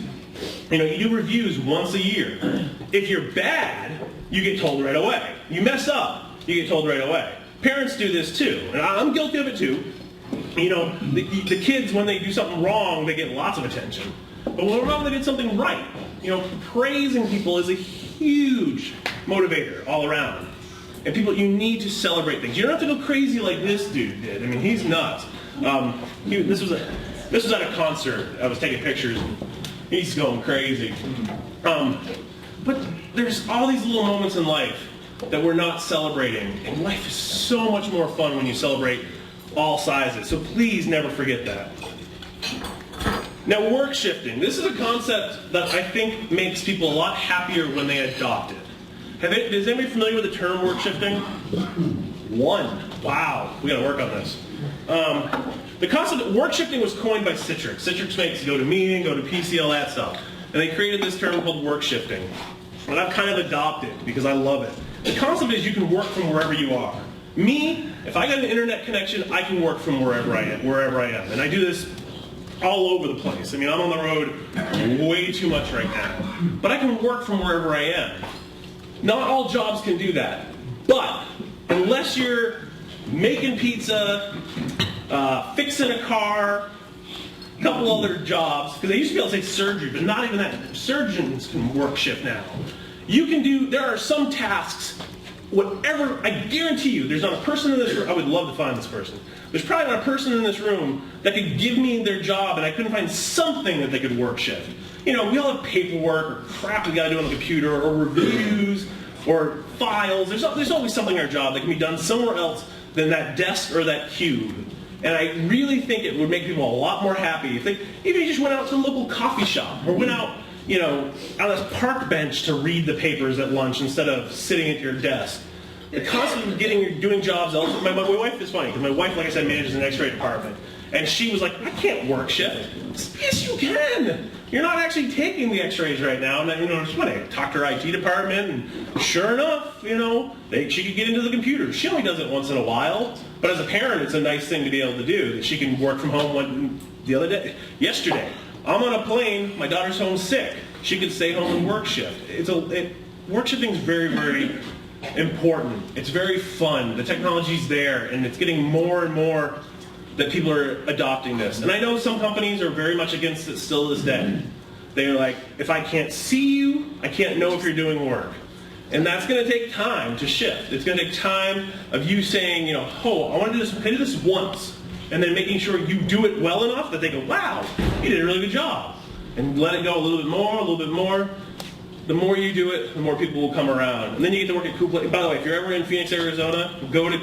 you do reviews once a year. If you're bad, you get told right away. You mess up, you get told right away. Parents do this too, and I'm guilty of it too. The kids, when they do something wrong, they get lots of attention. But when they did something right, praising people is a huge motivator all around. And people, you need to celebrate things. You don't have to go crazy like this dude did. I mean, he's nuts. This was at a concert. I was taking pictures. He's going crazy. But there's all these little moments in life that we're not celebrating. And life is so much more fun when you celebrate all sizes. So please never forget that. Now, work shifting. This is a concept that I think makes people a lot happier when they adopt it. Is anybody familiar with the term work shifting? One. Wow. We got to work on this. The concept of work shifting was coined by Citrix. Citrix makes GoToMeeting, GoToPC, all that stuff. And they created this term called work shifting. And I've kind of adopted because I love it. The concept is you can work from wherever you are. Me, if I got an internet connection, I can work from wherever I am. And I do this all over the place. I mean, I'm on the road way too much right now. But I can work from wherever I am. Not all jobs can do that. But unless you're making pizza, fixing a car, a couple other jobs, because they used to be able to say surgery, but not even that. Surgeons can work shift now. There are some tasks, whatever, I guarantee you, there's not a person in this room, I would love to find this person. There's probably not a person in this room that could give me their job and I couldn't find something that they could work shift. We all have paperwork or crap we got to do on the computer or reviews or files. There's always something in our job that can be done somewhere else than that desk or that cube. And I really think it would make people a lot more happy if you just went out to a local coffee shop or went out, on a park bench to read the papers at lunch instead of sitting at your desk. The concept of doing jobs elsewhere. My wife is funny because my wife, like I said, manages an X-ray department, and she was like, "I can't work shift." Yes, you can. You're not actually taking the X-rays right now. And I talked to her IT department, and sure enough, she could get into the computer. She only does it once in a while, but as a parent, it's a nice thing to be able to do. That she can work from home. Yesterday, I'm on a plane. My daughter's home sick. She could stay home and work shift. Work shifting is very, very important. It's very fun. The technology's there, and it's getting more and more that people are adopting this. And I know some companies are very much against it still to this day. They're like, if I can't see you, I can't know if you're doing work. And that's going to take time to shift. It's going to take time of you saying, I want to do this. Can I do this once? And then making sure you do it well enough that they go, wow, you did a really good job. And let it go a little bit more, a little bit more. The more you do it, the more people will come around. And then you get to work at cool places. By the way, if you're ever in Phoenix, Arizona, go to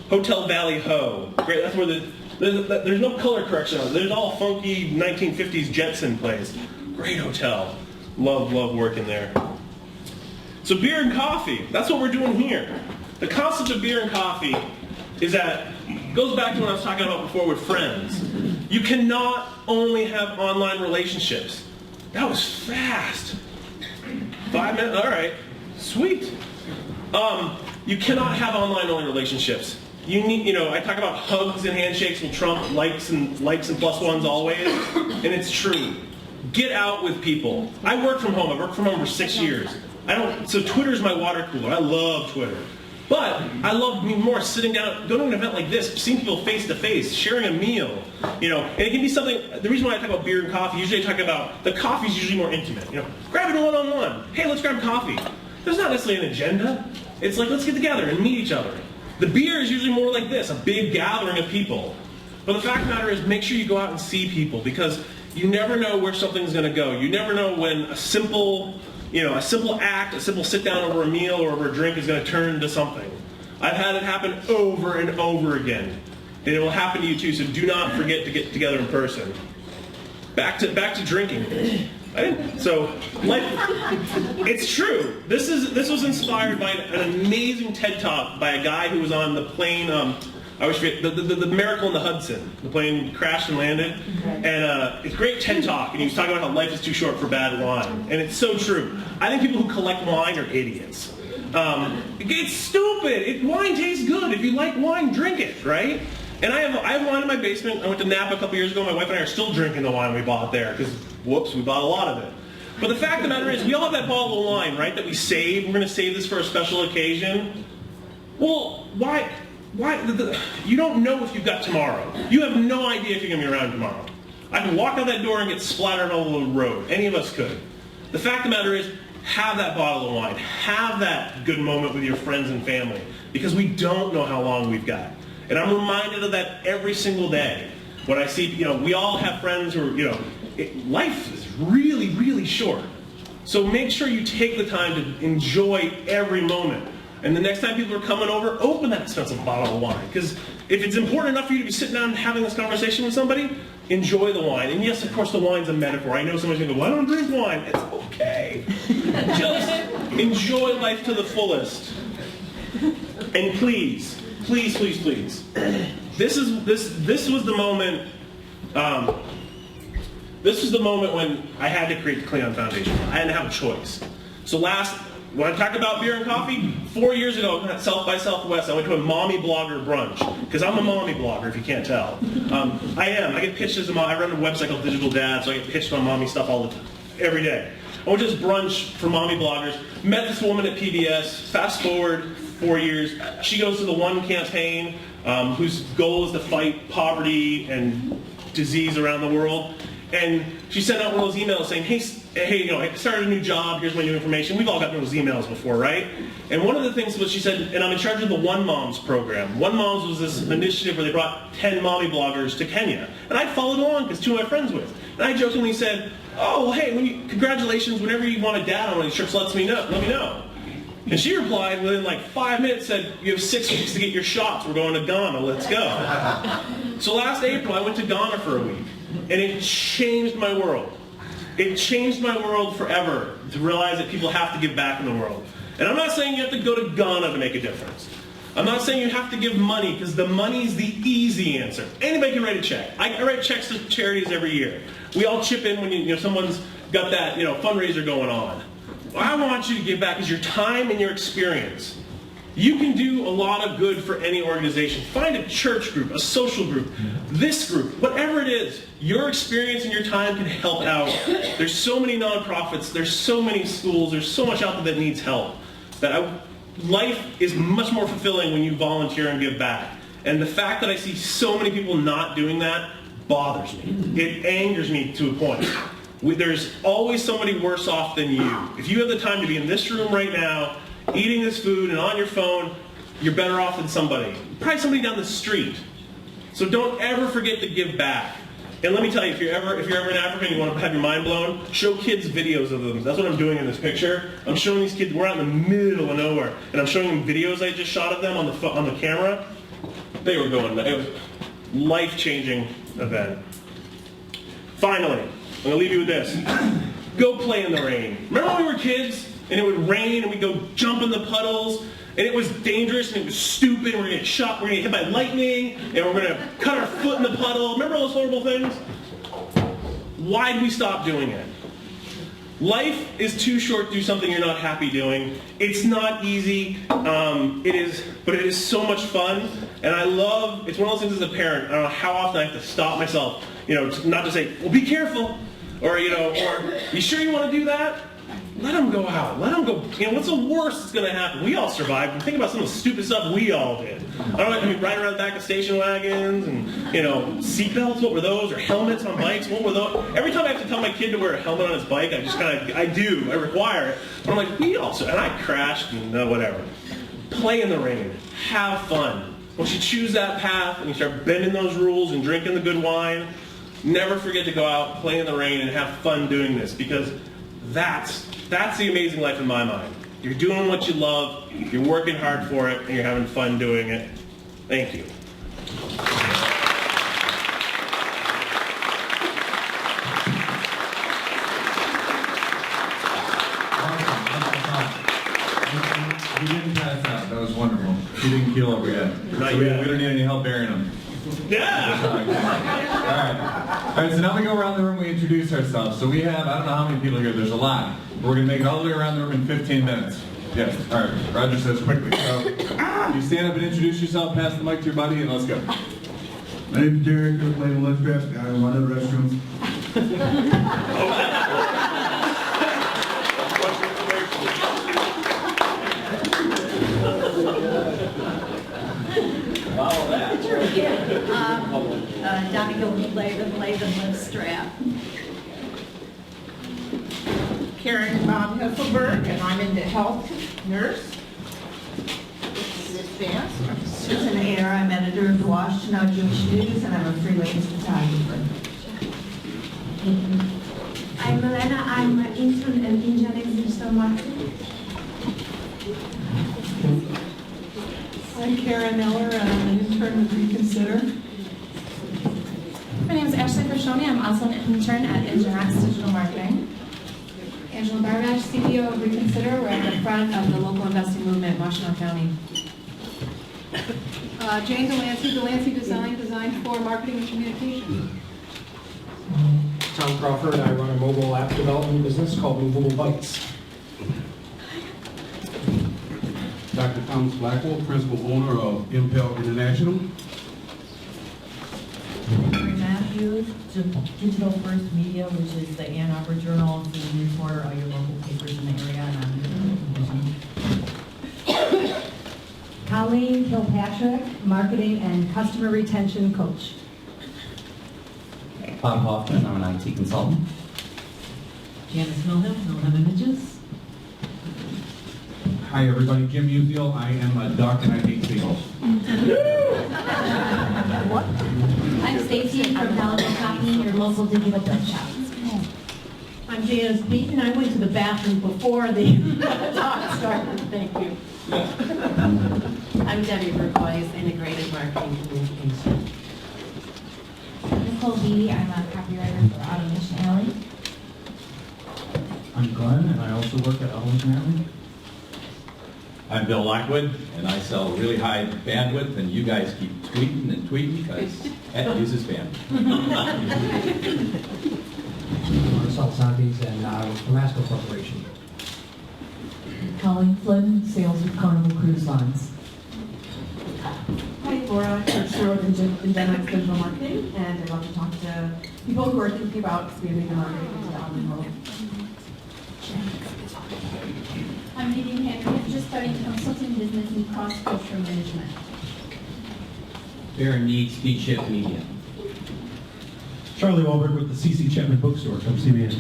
Hotel Valley Ho. Great, that's where there's no color correction on it. There's all funky 1950s Jetson place. Great hotel. Love working there. So beer and coffee, that's what we're doing here. The concept of beer and coffee goes back to what I was talking about before with friends. You cannot only have online relationships. That was fast. 5 minutes, all right. Sweet. You cannot have online-only relationships. You need, I talk about hugs and handshakes will trump likes and plus ones always, and it's true. Get out with people. I work from home. I worked from home for 6 years. So Twitter's my water cooler. I love Twitter. But I love more sitting down, going to an event like this, seeing people face to face, sharing a meal. And it can be something. The reason why I talk about beer and coffee, usually I talk about the coffee's usually more intimate. Grab it one-on-one. Hey, let's grab coffee. There's not necessarily an agenda. It's like, let's get together and meet each other. The beer is usually more like this, a big gathering of people. But the fact of the matter is, make sure you go out and see people, because you never know where something's going to go. You never know when a simple act, a simple sit down over a meal or over a drink is going to turn into something. I've had it happen over and over again. And it will happen to you too, so do not forget to get together in person. Back to drinking. It's true. This was inspired by an amazing TED Talk by a guy who was on the plane, I always forget, the Miracle in the Hudson. The plane crashed and landed. And it's a great TED Talk, and he was talking about how life is too short for bad wine. And it's so true. I think people who collect wine are idiots. It's stupid. Wine tastes good. If you like wine, drink it, right? And I have wine in my basement. I went to Napa a couple years ago. My wife and I are still drinking the wine we bought there, because, whoops, we bought a lot of it. But the fact of the matter is, we all have that bottle of wine, right, that we save. We're going to save this for a special occasion. Well, why? You don't know if you've got tomorrow. You have no idea if you're going to be around tomorrow. I can walk out that door and get splattered all over the road. Any of us could. The fact of the matter is, have that bottle of wine. Have that good moment with your friends and family, because we don't know how long we've got. And I'm reminded of that every single day. When I see, we all have friends who are, life is really, really short. So make sure you take the time to enjoy every moment. And the next time people are coming over, open that expensive bottle of wine. Because if it's important enough for you to be sitting down and having this conversation with somebody, enjoy the wine. And yes, of course, the wine's a metaphor. I know somebody's going to go, well, I don't drink wine. It's okay. Just enjoy life to the fullest. And please, please, please, please. This was the moment. This was the moment when I had to create the Cleon Foundation. I had to have a choice. So when I talked about beer and coffee, 4 years ago at South by Southwest, I went to a mommy blogger brunch, because I'm a mommy blogger, if you can't tell. I am. I get pitched as a mom. I run a website called Digital Dad, so I get pitched on mommy stuff every day. I went to this brunch for mommy bloggers, met this woman at PBS, fast forward 4 years. She goes to the One campaign, whose goal is to fight poverty and disease around the world. And she sent out one of those emails saying, hey, I started a new job, here's my new information. We've all gotten those emails before, right? And one of the things was, she said, and I'm in charge of the One Moms program. One Moms was this initiative where they brought 10 mommy bloggers to Kenya. And I followed along, because two of my friends went. And I jokingly said, oh, well, hey, congratulations, whenever you want a dad on one of these trips, let me know. And she replied within like 5 minutes, said, you have 6 weeks to get your shots. We're going to Ghana. Let's go. So last April, I went to Ghana for a week. And it changed my world. It changed my world forever to realize that people have to give back in the world. And I'm not saying you have to go to Ghana to make a difference. I'm not saying you have to give money, because the money's the easy answer. Anybody can write a check. I write checks to charities every year. We all chip in when someone's got that fundraiser going on. I want you to give back is your time and your experience. You can do a lot of good for any organization. Find a church group, a social group, this group, whatever it is. Your experience and your time can help out. There's so many nonprofits, there's so many schools, there's so much out there that needs help. Life is much more fulfilling when you volunteer and give back. And the fact that I see so many people not doing that bothers me. It angers me to a point. There's always somebody worse off than you. If you have the time to be in this room right now, eating this food and on your phone, you're better off than somebody. Probably somebody down the street. So don't ever forget to give back. And let me tell you, if you're ever in Africa and you want to have your mind blown, show kids videos of them. That's what I'm doing in this picture. I'm showing these kids, we're out in the middle of nowhere, and I'm showing them videos I just shot of them on the camera. They were going, it was a life-changing event. Finally, I'm going to leave you with this. Go play in the rain. Remember when we were kids and it would rain and we'd go jump in the puddles and it was dangerous and it was stupid and we're going to get shot, we're going to get hit by lightning and we're going to cut our foot in the puddle. Remember all those horrible things? Why did we stop doing it? Life is too short to do something you're not happy doing. It's not easy, but it is so much fun. And I love, it's one of those things as a parent, I don't know how often I have to stop myself, not to say, well, be careful, or, or, you sure you want to do that? Let them go out. Let them go. What's the worst that's going to happen? We all survived. Think about some of the stupid stuff we all did. Riding around the back of station wagons and, seatbelts, what were those? Or helmets on bikes, what were those? Every time I have to tell my kid to wear a helmet on his bike, I require it. But I'm like, we also, and I crashed and whatever. Play in the rain. Have fun. Once you choose that path and you start bending those rules and drinking the good wine, never forget to go out, play in the rain, and have fun doing this, because that's the amazing life in my mind. You're doing what you love, you're working hard for it, and you're having fun doing it. Thank you. You didn't pass out. That was wonderful. You didn't keel over yet. Not So yet. we don't need any help burying them. Yeah! All right, so now we go around the room, we introduce ourselves. So we have, I don't know how many people are here, there's a lot. We're going to make it all the way around the room in 15 minutes. Yes, all right, Roger says quickly. So you stand up and introduce yourself, pass the mic to your buddy, and let's go. My name is Derek, I play in Liftcraft, I run the restrooms. Donnie Gilbert Latham lives strap. Karen Hesselberg, and I'm into health nurse. This dance. Susan Ayer, I'm editor of the Washington Jewish News, and I'm a freelance photographer. I'm Milena, I'm an intern in Indian digital marketing. I'm Karen Miller, and I'm an intern with Reconsider. My name is Ashley Krishoni. I'm also an intern at Ingenex Digital Marketing. Angela Barbash, CEO of Reconsider. We're at the front of the local investing movement in Washington County. Jane Delancey Design for Marketing and Communication. Tom Crawford, I run a mobile app development business called Movable Bytes. Dr. Thomas Blackwell, principal owner of Impel International. Mary Matthews, Digital First Media, which is the Ann Arbor Journal, the News Reporter, all your local papers in the area, and I'm Colleen Kilpatrick, Marketing and Customer Retention Coach. Bob Hoffman, I'm an IT consultant. Janice Milham Images. Hi everybody, Jim Uziel. I am a duck and I hate seagulls. I'm Stacy from Paladin Copy, your local digital print shop. I'm Janice Beaton. I went to the bathroom before the talk started. Thank you. I'm Debbie Burgoyes, Integrated Marketing Communication. Nicole Beatty, I'm a copywriter for Automation Alley. I'm Glenn, and I also work at Automation Alley. I'm Bill Lockwood, and I sell really high bandwidth, and you guys keep tweeting and tweeting because Ed uses bandwidth. Marcel Santis, and from Masco Corporation. Colleen Flynn, sales with Carnival Cruise Lines. Hi, Laura, Sherwood from Ingenex Digital Marketing, and I love to talk to people who are thinking about expanding their marketing into the online world. I'm Nadine Henry, just starting consulting business in cross-cultural management. Baron needs Speedship Media. Charlie Wahlberg with the C.C. Chapman Bookstore. Come see me in.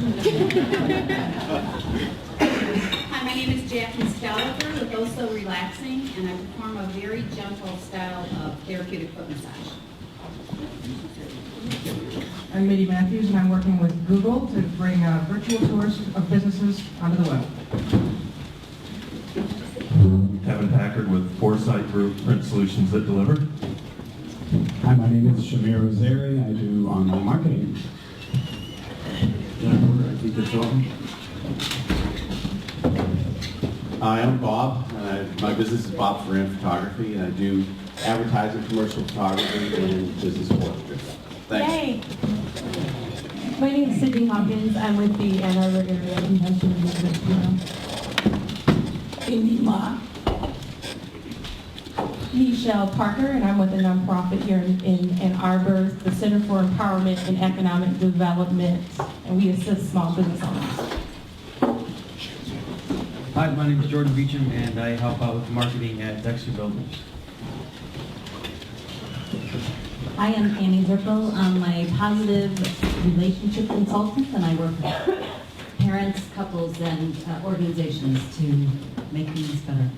Hi, my name is Jackie Scaliger with Also Relaxing, and I perform a very gentle style of therapeutic foot massage. I'm Mitty Matthews, and I'm working with Google to bring virtual tours of businesses onto the web. Kevin Packard with Foresight Group Print Solutions that deliver. Hi, my name is Shamir Ozeri. I do online marketing. IT consultant. Hi, I'm Bob. My business is Bob Ferran Photography, and I do advertising, commercial photography, and business portraiture. Thanks. Yay! My name is Sydney Hawkins. I'm with the Ann Arbor Area Convention and Movement Bureau. Michelle Parker, and I'm with a nonprofit here in Ann Arbor, the Center for Empowerment and Economic Development, and we assist small business owners. Hi, my name is Jordan Beecham, and I help out with marketing at Dexter Buildings. Hi, I'm Annie Zirkle. I'm a positive relationship consultant, and I work with parents, couples, and organizations to make things better.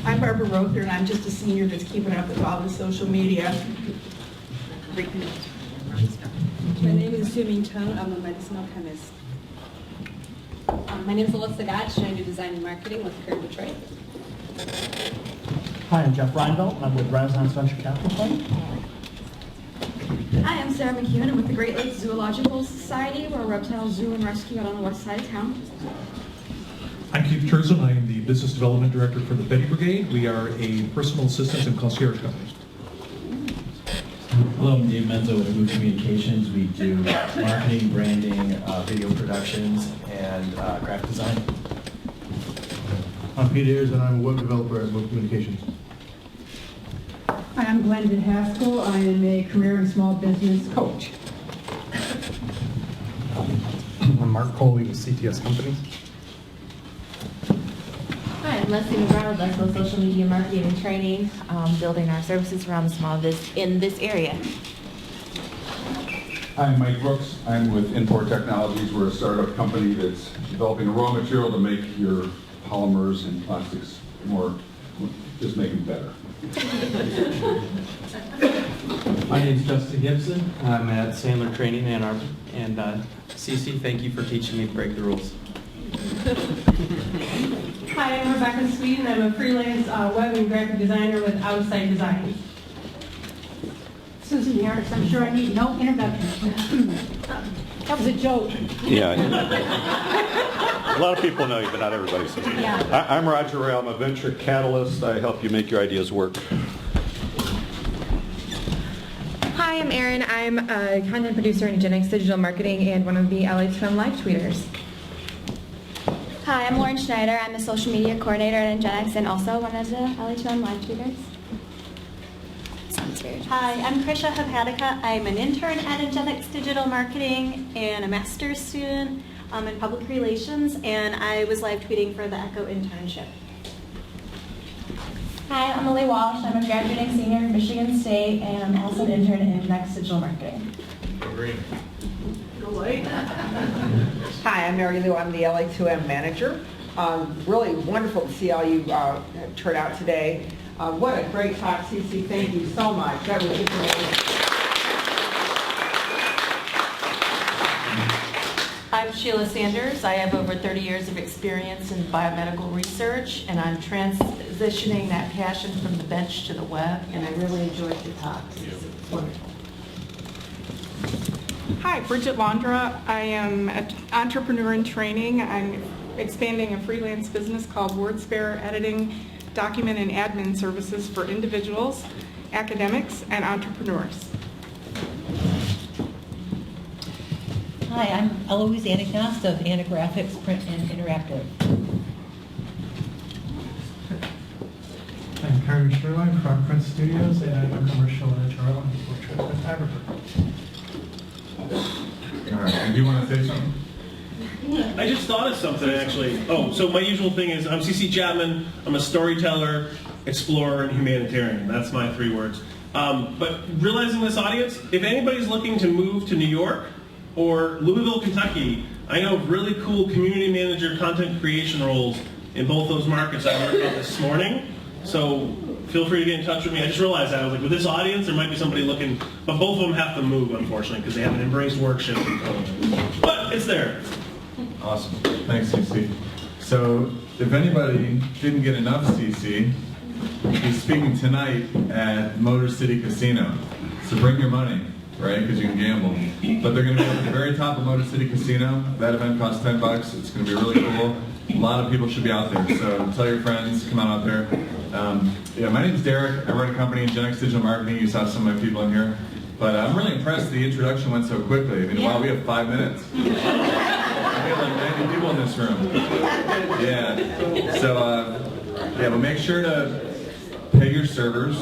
I'm Barbara Rother, and I'm just a senior that's keeping up with all the social media. My name is Suming Chung. I'm a medicinal chemist. My name is Alyssa Gotch, and I do design and marketing with Career Detroit. Hi, I'm Jeff Reinfeldt, and I'm with Renaissance Venture Capital Fund. Hi, I'm Sarah McEwen. I'm with the Great Lakes Zoological Society. We're a reptile zoo and rescue out on the west side of town. I'm Keith Turson. I am the Business Development Director for the Betty Brigade. We are a personal assistance and concierge company. Hello, I'm Dave Menzo with Move Communications. We do marketing, branding, video productions, and graphic design. I'm Pete Ayers, and I'm a web developer at Move Communications. Hi, I'm Glenda Haskell. I am a career and small business coach. I'm Mark Coley with CTS Companies. Hi, I'm Leslie McGraw with Leslie Social Media Marketing and Training, building our services around the small business in this area. I'm Mike Brooks. I'm with Import Technologies. We're a startup company that's developing a raw material to make your polymers and plastics more, just make them better. My name is Justin Gibson. I'm at Sandler Training in Ann Arbor. And Cece, thank you for teaching me to break the rules. Hi, I'm Rebecca Sweden. I'm a freelance web and graphic designer with Outside Designs. Susan Harris, I'm sure I need no introduction. That was a joke. Yeah. A lot of people know you, but not everybody. Yeah. I'm Roger Rayle. I'm a venture catalyst. I help you make your ideas work. Hi, I'm Erin. I'm a content producer in Gen X Digital Marketing and one of the LA2M live tweeters. Hi, I'm Lauren Schneider. I'm a social media coordinator at Ngenix and also one of the LA2M live tweeters. Sounds weird. Hi, I'm Krisha Hapadika. I'm an intern at Ngenix Digital Marketing and a master's student in public relations, and I was live tweeting for the ECHO internship. Hi, I'm Lily Walsh. I'm a graduating senior at Michigan State and I'm also an intern in Ngenix Digital Marketing. Hi, I'm Mary Lou. I'm the LA2M manager. Really wonderful to see all you turn out today. What a great talk, Cece. Thank you so much. That was informative. I'm Sheila Sanders. I have over 30 years of experience in biomedical research, and I'm transitioning that passion from the bench to the web, and I really enjoyed the talk. It's wonderful. Hi, Bridget Laundra. I am an entrepreneur in training. I'm expanding a freelance business called WordSpare, editing, document, and admin services for individuals, academics, and entrepreneurs. Hi, I'm Eloise Anagnost of Anagraphics, Print and Interactive. I'm Carmen Sherlock from Print Studios, and I'm a commercial editorial on portrait with Arbor. All right, and do you want to say something? I just thought of something, actually. Oh, so my usual thing is I'm C.C. Chapman. I'm a storyteller, explorer, and humanitarian. That's my 3 words. But realizing this audience, if anybody's looking to move to New York or Louisville, Kentucky, I know really cool community manager content creation roles in both those markets I learned about this morning. So feel free to get in touch with me. I just realized that. I was like, with this audience, there might be somebody looking, but both of them have to move, unfortunately, because they haven't embraced work shift. But it's there. Awesome. Thanks, CC. So if anybody didn't get enough CC, he's speaking tonight at Motor City Casino. So bring your money, right, because you can gamble. But they're going to be at the very top of Motor City Casino. That event costs $10. It's going to be really cool. A lot of people should be out there, so tell your friends, come on out there. Yeah, my name's Derek. I run a company in Gen X Digital Marketing. You saw some of my people in here. But I'm really impressed the introduction went so quickly. I mean, wow, we have 5 minutes. We have like 90 people in this room. Yeah. So, yeah, but make sure to pay your servers.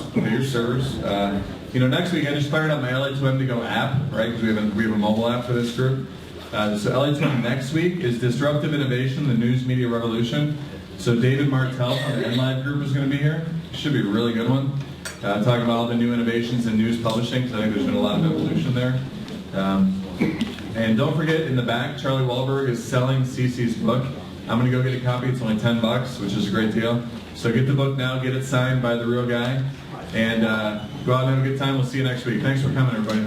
You know, next week I just fired up my LA2M to Go app, right? Because we have a mobile app for this group. So LA2M next week is Disruptive Innovation, the News Media Revolution. So David Martell from the NLive group is going to be here. Should be a really good one. Talking about all the new innovations in news publishing, because I think there's been a lot of evolution there. And don't forget, in the back, Charlie Wahlberg is selling CC's book. I'm going to go get a copy. It's only $10, which is a great deal. So get the book now, get it signed by the real guy, and go out and have a good time. We'll see you next week. Thanks for coming, everybody.